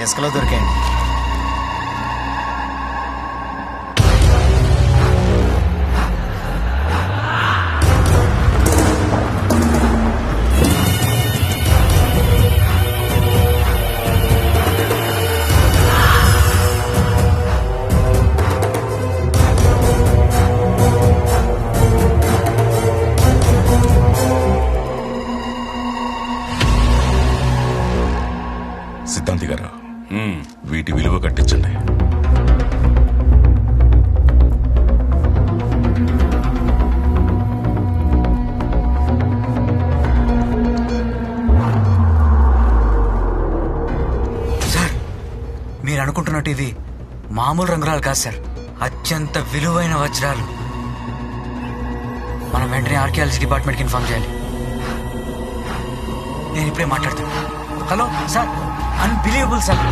ఇసుకలో దొరికాయండి. సిద్ధాంతి గారు, వీటి విలువ కట్టించండి. సార్, మీరు అనుకుంటున్నట్టు ఇవి మామూలు రంగురాలు కాదు సార్, అత్యంత విలువైన వజ్రాలు. మనం వెంటనే ఆర్కియాలజీ డిపార్ట్మెంట్కి ఇన్ఫార్మ్ చేయాలి. నేను ఇప్పుడే మాట్లాడతాను. Hello sir, unbelievable sir.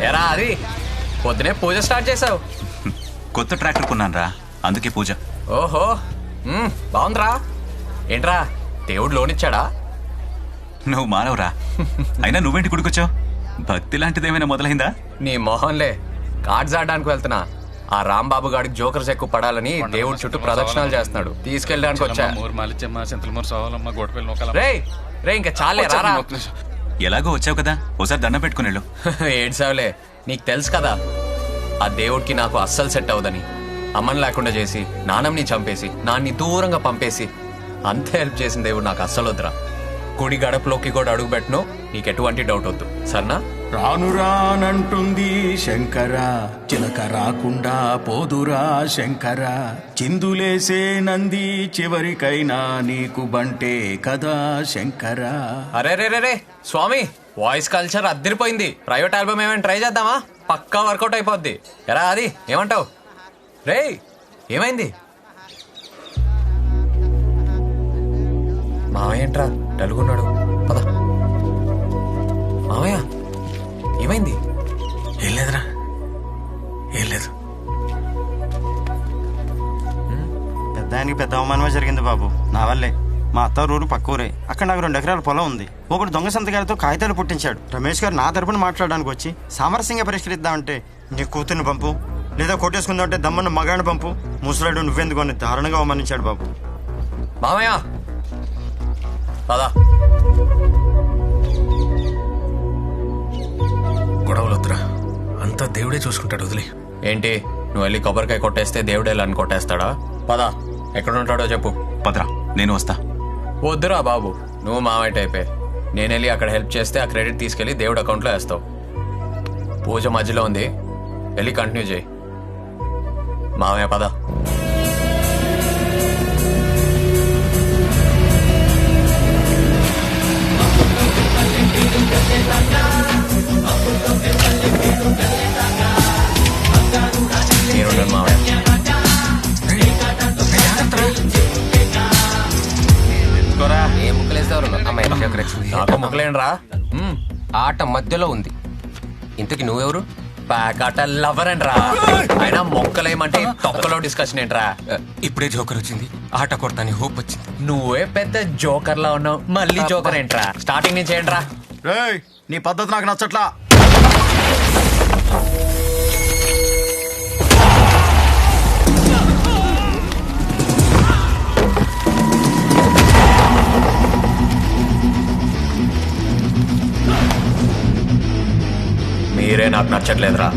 ఎరా అది పొద్దునే పూజ స్టార్ట్ చేసావు? కొత్త ట్రాక్టర్ కొన్నాను రా, అందుకే పూజ. ఓహో, బాగుందిరా. ఏంట్రా, దేవుడు లోన్ ఇచ్చాడా? నువ్వు మానవురా, అయినా నువ్వేంటి గుడికొచ్చావు? భక్తి లాంటిదేమైనా మొదలైందా? నీ మొహంలే, కార్డ్స్ ఆడడానికి వెళ్తున్నా. ఆ రాంబాబు గాడికి జోకర్స్ ఎక్కువ పడాలని దేవుడి చుట్టూ ప్రదక్షిణాలు చేస్తున్నాడు, తీసుకెళ్ళడానికి వచ్చా. రే ఇంకా చాలే రారా. ఎలాగో వచ్చావు కదా, ఓసారి దండం పెట్టుకుని వెళ్ళు. ఏడ్సావులే, నీకు తెలుసు కదా ఆ దేవుడికి నాకు అస్సలు సెట్ అవదని. అమ్మని లేకుండా చేసి, నాన్నని చంపేసి, నాన్ని దూరంగా పంపేసి అంతే హెల్ప్ చేసిన దేవుడు నాకు అస్సలు వద్దురా. గుడి గడపలోకి కూడా అడుగు పెట్టను, నీకు ఎటువంటి డౌట్ వద్దు, సరేనా? రాను రానంటుంది శంకర, చిలక రాకుండా పోదురా శంకర, చిందులేసే నంది చివరికైనా నీకు బంటే కదా శంకర. అరే రే రే రే స్వామి, వాయిస్ కల్చర్ అద్దరిపోయింది. ప్రైవేట్ ఆల్బమ్ ఏమైనా ట్రై చేద్దామా? పక్కా వర్కౌట్ అయిపోద్ది. ఎరా అది ఏమంటావు? రే ఏమైంది? మావయ్య ఏంట్రా డలుగున్నాడు? పద. మావయ్య ఏమైంది? ఏం లేదురా, ఏం లేదు. పెద్దానికి పెద్ద అవమానమే జరిగింది బాబు, నా వల్లే. మా అత్తారూరు పక్క ఊరే, అక్కడ నాకు 2 ఎకరాల పొలం ఉంది. ఒకడు దొంగ సంతకాలతో కాగితాలు పుట్టించాడు. రమేష్ గారు నా తరపున మాట్లాడడానికి వచ్చి సామరస్యంగా పరిష్కరిద్దామంటే నీ కూతుర్ని పంపు, లేదా కొట్టేసుకుందామంటే దమ్మన్న మగాడిని పంపు, ముసలాడు నువ్వెందుకు అని దారుణంగా అవమానించాడు బాబు. మామయ్య పద. గొడవలొద్దురా, అంతా దేవుడే చూసుకుంటాడు, వదిలే. ఏంటి నువ్వు వెళ్ళి కొబ్బరికాయ కొట్టేస్తే దేవుడు వెళ్ళని కొట్టేస్తాడా? పద, ఎక్కడ ఉంటాడో చెప్పు. పదరా, నేను వస్తా. వద్దురా బాబు, నువ్వు మావయ్య టైపే. నేను వెళ్ళి అక్కడ హెల్ప్ చేస్తే ఆ క్రెడిట్ తీసుకెళ్లి దేవుడు అకౌంట్లో వేస్తావు. పూజ మధ్యలో ఉంది, వెళ్ళి కంటిన్యూ చేయి. మావయ్య పద. నేనున్నాను మావయ్య. ఏ ముక్కలేసేవారు అమ్మాయి నాకు ముక్కలేండ్రా. ఆట మధ్యలో ఉంది. ఇంతకి నువ్వెవరు? ప్యాకాట లవర్ అండ్రా. అయినా మొక్కలేమంటే తొక్కలో డిస్కషన్ ఏంట్రా? ఇప్పుడే జోకర్ వచ్చింది, ఆట కొడతాని హోప్ వచ్చింది. నువ్వే పెద్ద జోకర్ లా ఉన్నావు, మళ్ళీ జోకర్ ఏంట్రా? స్టార్టింగ్ నుంచి ఏంట్రా? రేయ్, నీ పద్ధతి నాకు నచ్చట్లా. మీరే నాకు నచ్చట్లేదురా.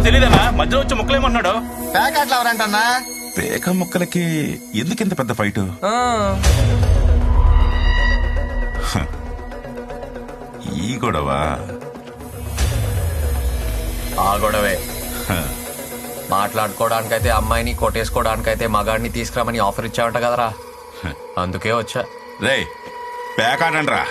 తెలియదన్నా మధ్యలో వచ్చి ముక్కలేమన్నాడు. ప్యాకెట్లు ఎవరంటన్నా? పేక ముక్కలకి ఎందుకింత పెద్ద ఫైట్? ఈ గొడవ ఆ గొడవే. మాట్లాడుకోవడానికైతే అమ్మాయిని, కొట్టేసుకోవడానికైతే మగాడిని తీసుకురామని ఆఫర్ ఇచ్చావంట కదరా, అందుకే వచ్చా. రే పేకాడండ్రా.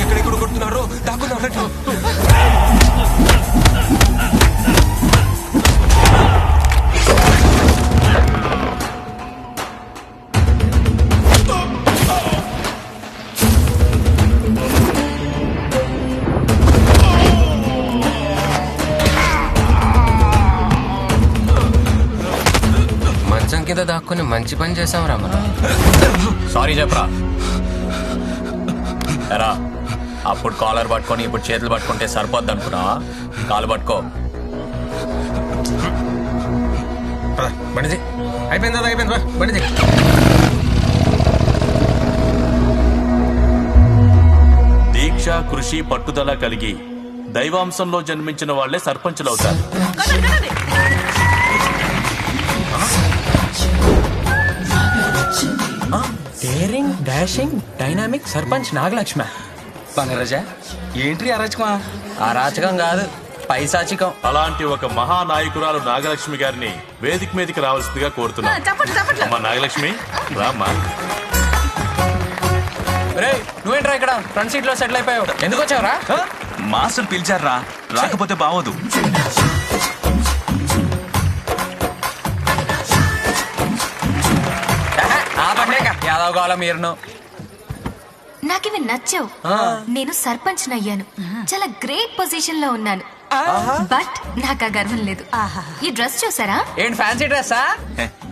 ఎక్కడెక్కడ కొడుతున్నారు, దాక్కున్నారు. మంచం కింద దాక్కుని మంచి పని చేసాంరా మనం. సారీ చెప్పరా. ఎరా, అప్పుడు కాలర్ పట్టుకొని ఇప్పుడు చేతులు పట్టుకుంటే సరిపోద్ది అనుకున్నా. కాలు పట్టుకో. బండిది అయిపోయిందా? అయిపోయింది, బండిది. దీక్ష, కృషి, పట్టుదల కలిగి దైవాంశంలో జన్మించిన వాళ్లే సర్పంచులు అవుతారు. Daring, dashing, dynamic sarpanch Nagalakshmi. Bangaraja ఏంటి అరాచకమా? అరాచకం కాదు, పైశాచికం. అలాంటి ఒక మహానాయకురాలు నాగలక్ష్మి గారిని వేదిక మీదకి రావాల్సిందిగా కోరుతున్నాను. అమ్మా నాగలక్ష్మి, రామ్మా. రే, నువ్వేంట్రా ఇక్కడ ఫ్రంట్ సీట్ లో సెటిల్ అయిపోయావు? ఎందుకు వచ్చావురా? మాస్టర్ పిలిచారా, రాకపోతే బావోదు. ఆ బండే యాదవ్ కావాలా మీరును? నాకివి నచ్చావు. నేను సర్పంచ్ అయ్యాను, చాలా గ్రేట్ పొజిషన్ లో ఉన్నాను. బట్ నాకు ఆ గర్వం లేదు. ఈ డ్రెస్ చూసారా? ఏంటి ఫ్యాన్సీ డ్రెస్సా?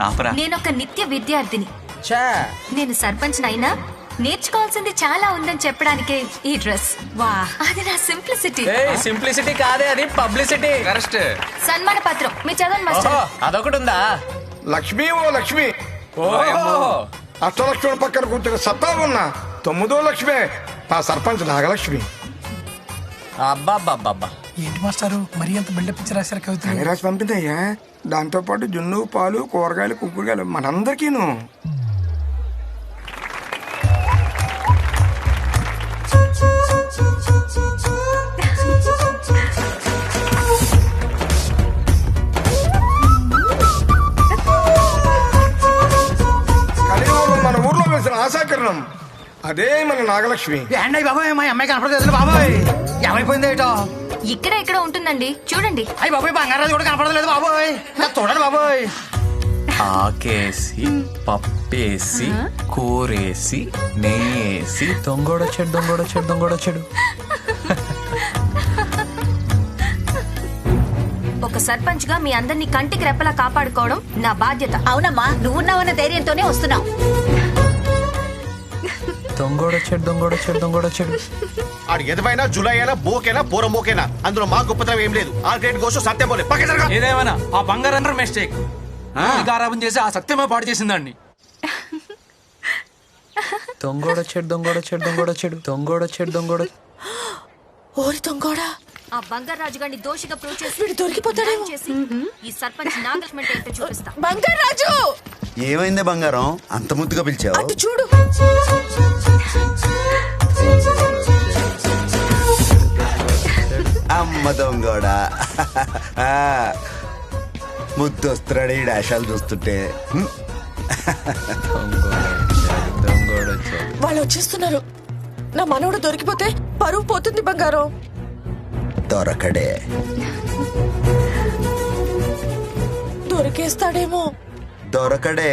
ఆపరా. నేను ఒక నిత్య విద్యార్థిని. నేను సర్పంచ్ అయినా నేర్చుకోవాల్సింది చాలా ఉందని చెప్పడానికే ఈ డ్రెస్. వా, అది నా సింప్లిసిటీ. సింప్లిసిటీ కాదే, అది పబ్లిసిటీ. కరెక్ట్. సన్మాన పత్రం మీరు చదవండి మాస్టర్. అదొకటి ఉందా? లక్ష్మి ఓ లక్ష్మి, ఓహో, అష్టలక్ష్మి పక్కన కూర్చుని సత్తా ఉన్న 9వ లక్ష్మి మా సర్పంచ్ నాగలక్ష్మి. అబ్బాబ్బాబ్బా. ఏంటి మాస్టారు మరి ఎంత బిల్డప్ ఇచ్చి రాశారు కవితలు? అని రాసి పంపిందయ్యా. దాంతో పాటు జున్ను, పాలు, కూరగాయలు, కుంకుడుగాయలు మనందరికీను. కలియుగంలో మన ఊర్లో వేసిన ఆశాకిరణం అదే మన నాగలక్ష్మి. బాబాయ్, మా అమ్మాయి కనపడలేదు బాబాయ్. ఏమైపోయింది ఏటో? ఇక్కడ ఇక్కడ ఉంటుందండి, చూడండి. అయ్యి బాబాయ్, బంగారాజు కూడా కనపడలేదు బాబాయ్. చూడండి బాబాయ్. ఆకేసి, పప్పేసి, కూరేసి, నెయ్యేసి, దొంగోడొచ్చాడు, దొంగోడొచ్చాడు, దొంగోడొచ్చాడు. ఒక సర్పంచ్ గా మీ అందరినీ కంటికి రెప్పలా కాపాడుకోవడం నా బాధ్యత. అవునమ్మా, నువ్వున్నావన్న ధైర్యంతోనే వస్తున్నావు. దొంగోడొచ్చాడు, దొంగోడొచ్చాడు, దొంగోడొచ్చాడు. ఆడు ఎదవైనా జులైనా బోకేనా పోరం మోకేనా అందులో మా గొప్పతనం ఏం లేదు. ఆ గ్రేట్ గోషో సత్యం పోలే పక్క జరగా. ఏదేమైనా ఆ బంగారం మిస్టేక్ గారాబం చేసి ఆ సత్యమే పాడు చేసిందండి. దొంగోడొచ్చాడు, దొంగోడొచ్చాడు, దొంగోడొచ్చాడు, దొంగోడొచ్చాడు, దొంగోడు. ఓరి దొంగోడా, ఆ బంగారాజు గారిని దోషిగా ప్రూవ్ చేసి దొరికిపోతాడేమో చేసి ఈ సర్పంచ్ నాగలక్ష్మి ఏంటో చూపిస్తా. బంగారాజు, ఏమైందే బంగారం అంత ముద్దుగా పిలిచావు? అటు చూడు. అమ్మ దొంగోడా, ముద్దొస్తున్నాడు ఈ డాషాలు చూస్తుంటే. వాళ్ళు వచ్చేస్తున్నారు. నా మనవడు దొరికిపోతే పరువు పోతుంది బంగారం. దొరకడే. దొరికేస్తాడేమో. దొరకడే.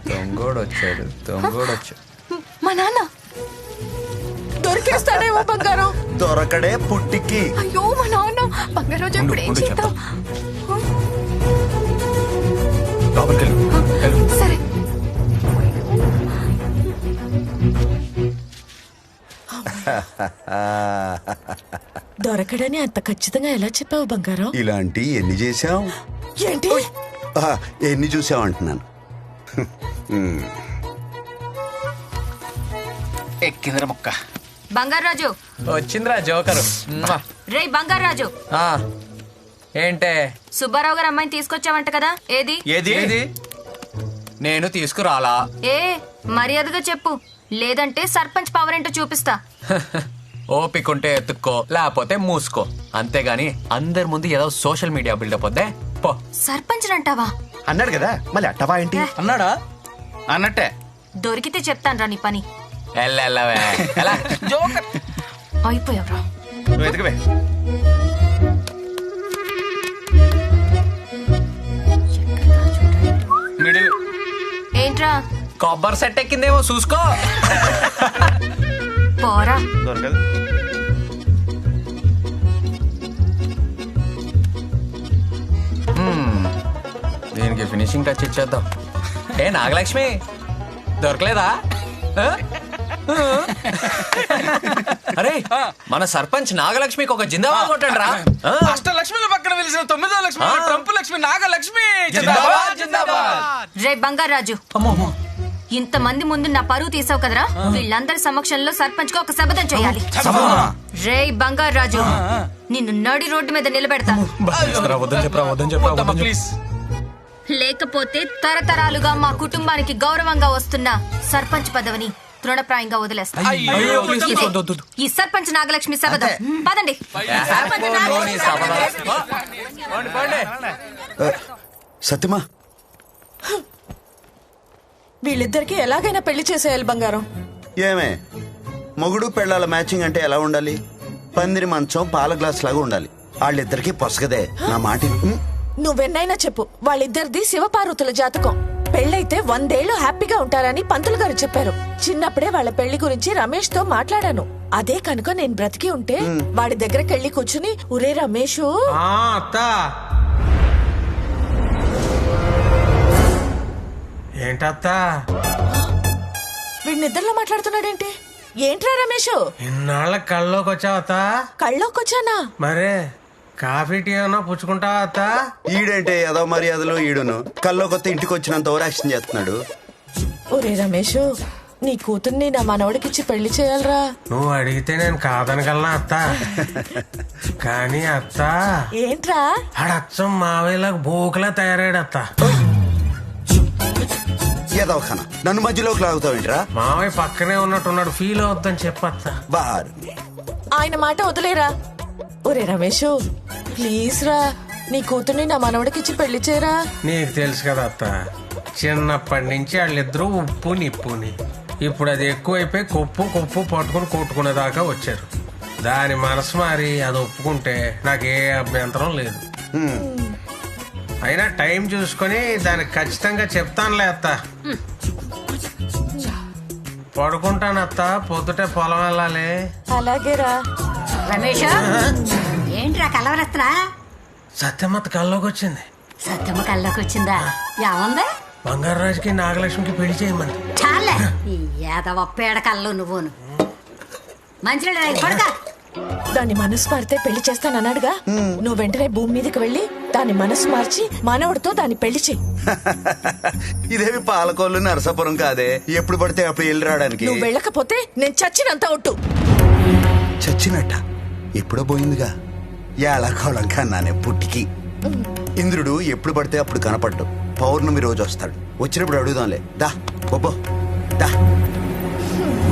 దొంగోడొచ్చాడు, దొంగోడొచ్చాడు. మా నాన్న దొరికేస్తాడేమో బంగారం. దొరకడే పుట్టికి. అయ్యో మా నాన్న. బంగారం ఇప్పుడు ఏం చేద్దాం? సరే. దొరకడని అంత ఖచ్చితంగా ఎలా చెప్పావు బంగారం? ఇలాంటి ఎన్ని చేశావు? ఏంటి ఎన్ని చూసామంటున్నాను. ఎక్కిందిరా మొక్క. బంగారాజు వచ్చిందిరా జోకరు. రే బంగారాజు, ఏంటే సుబ్బారావు గారు అమ్మాయిని తీసుకొచ్చావంట కదా, ఏది? ఏది? నేను తీసుకురాలా. ఏ మర్యాదగా చెప్పు, లేదంటే సర్పంచ్ పవర్ ఏంటో చూపిస్తా. ఓపికంటే ఎత్తుక్కో, లేకపోతే మూసుకో. అంతేగాని అందరి ముందు ఏదో సోషల్ మీడియా బిల్డప్ వద్దే పో. సర్పంచ్ అంటావా? అన్నాడు కదా, మళ్ళీ అట్టవా ఏంటి? అన్నాడా? అన్నట్టే. దొరికితే చెప్తాను రా నీ పని. ఎల్లవే జోకర్. అయిపోయావురా. వెతకవే. మిడిల్. ఏంట్రా? కొబ్బరి సెట్ ఎక్కిందేమో చూసుకో. పోరా. దొరకదు. దీనికి ఫినిషింగ్ టచ్ ఇచ్చేద్దాం. ఏ నాగలక్ష్మి దొరకలేదా? అరే మన సర్పంచ్ నాగలక్ష్మికి ఒక జిందాబాద్ కొట్టండి రా. అష్టలక్ష్మిల పక్కన వెలిసిన 9వ లక్ష్మి ట్రంప్ లక్ష్మి నాగలక్ష్మి. జిందాబాద్ జిందాబాద్. రే బంగారాజు, ఇంతమంది ముందు నా పరువు తీసావు కదరా, వీళ్ళందరి సమక్షంలో సర్పంచ్ గా ఒక శపథం చేయాలి. రే బంగారాజు, నిన్ను నడి రోడ్డు మీద నిలబెడతాను. లేకపోతే తరతరాలుగా మా కుటుంబానికి గౌరవంగా వస్తున్న సర్పంచ్ పదవిని తృణప్రాయంగా వదిలేస్తా. ఈ సర్పంచ్ నాగలక్ష్మి శపథం. పదండి. సత్యమా, వీళ్ళిద్దరికి ఎలాగైనా పెళ్లి చేసేయాలి బంగారం. ఏమే మొగుడు పెళ్ళాల మ్యాచింగ్ అంటే ఎలా ఉండాలి? పందిరి మంచం పాల గ్లాస్ లాగా ఉండాలి. వాళ్ళిద్దరికి పొసగదే. నా మాట నువ్వెన్నైనా చెప్పు, వాళ్ళిద్దరిది శివపార్వతుల జాతకం. పెళ్ళైతే 100 ఏళ్లు హ్యాపీగా ఉంటారని పంతులు గారు చెప్పారు. చిన్నప్పుడే వాళ్ళ పెళ్లి గురించి రమేష్ తో మాట్లాడాను. అదే కనుక నేను బ్రతికి ఉంటే వాడి దగ్గరకి వెళ్ళి కూర్చుని, ఒరే రమేషు, ఏంటత్తా వీడి నిద్రలో మాట్లాడుతున్నాడేంటి? ఏంట్రా రమేషు, ఇన్నాళ్ళ కళ్ళలోకి వచ్చావత్తా? కళ్ళోకొచ్చానా? మరే కాఫీ టీ ఏమన్నా పుచ్చుకుంటావా అత్తా? ఈడంటే ఏదో మర్యాదలు ఈడును కల్లో కొత్త ఇంటికి వచ్చినంత ఓవరాక్షన్ చేస్తున్నాడు. ఒరే రమేషు, నీ కూతుర్ని నా మనవడికిచ్చి పెళ్లి చేయాలరా. నువ్వు అడిగితే నేను కాదనగలనా అత్తా? కానీ అత్తా, ఏంట్రా? ఆడచ్చం మావేలాగా బోకలా తయారాడు అత్తా. ఏదో ఖానా నన్ను మధ్యలోకి లాగుతావేంట్రా? మావయ్య పక్కనే ఉన్నట్టున్నాడు, ఫీల్ అవుద్దని చెప్పత్తా. బార్ ఆయన మాట వదిలేరా. ఒరే రమేషు, ప్లీజ్ రా, నీ కూతుర్ని నా మనవడికిచ్చి పెళ్లి చేయరా. నీకు తెలుసు కదా అత్త, చిన్నప్పటి నుంచి వాళ్ళిద్దరూ ఉప్పు నిప్పుని. ఇప్పుడు అది ఎక్కువైపోయి కొప్పు పట్టుకుని కొట్టుకునేదాకా వచ్చారు. దాని మనసు మారి అది ఒప్పుకుంటే నాకే అభ్యంతరం లేదు. అయినా టైం చూసుకొని దానికి ఖచ్చితంగా చెప్తానులే అత్త. పడుకుంటాను అత్త, పొద్దుటే పొలం వెళ్ళాలి. అలాగేరా. రమేష్, ఏంట్రా కలవరత్నా? సత్యమ్మత్త కల్లోకి వచ్చింది. సత్యమ్మ కల్లోకి వచ్చిందా? ఏమందా? బంగారాజుకి నాగలక్ష్మికి పెళ్లి చేయమంది. చాలే ఈ ఏదవ పేడ కల్లో నువ్వును. మంచినీళ్ళు పడక. దాని మనసు మారితే పెళ్లి చేస్తానన్నాడుగా, నువ్వు వెంటనే భూమి మీదకి వెళ్ళి దాని మనసు మార్చి మనవడితో దాన్ని పెళ్లి చెయ్యి. ఇదేమి పాలకోళ్ళు నరసాపురం కాదే, ఎప్పుడు పడితే అప్పుడు వెళ్ళి రావడానికి. నువ్వు వెళ్ళకపోతే నేను చచ్చినంత ఒట్టు. చచ్చినట్ట ఎప్పుడో పోయిందిగా. ఏళకోళం కన్నానే పుట్టికి. ఇంద్రుడు ఎప్పుడు పడితే అప్పుడు కనపడ్డు. పౌర్ణమి రోజు వస్తాడు. వచ్చినప్పుడు అడుగుదాంలే. దా ఒబ్బో దా.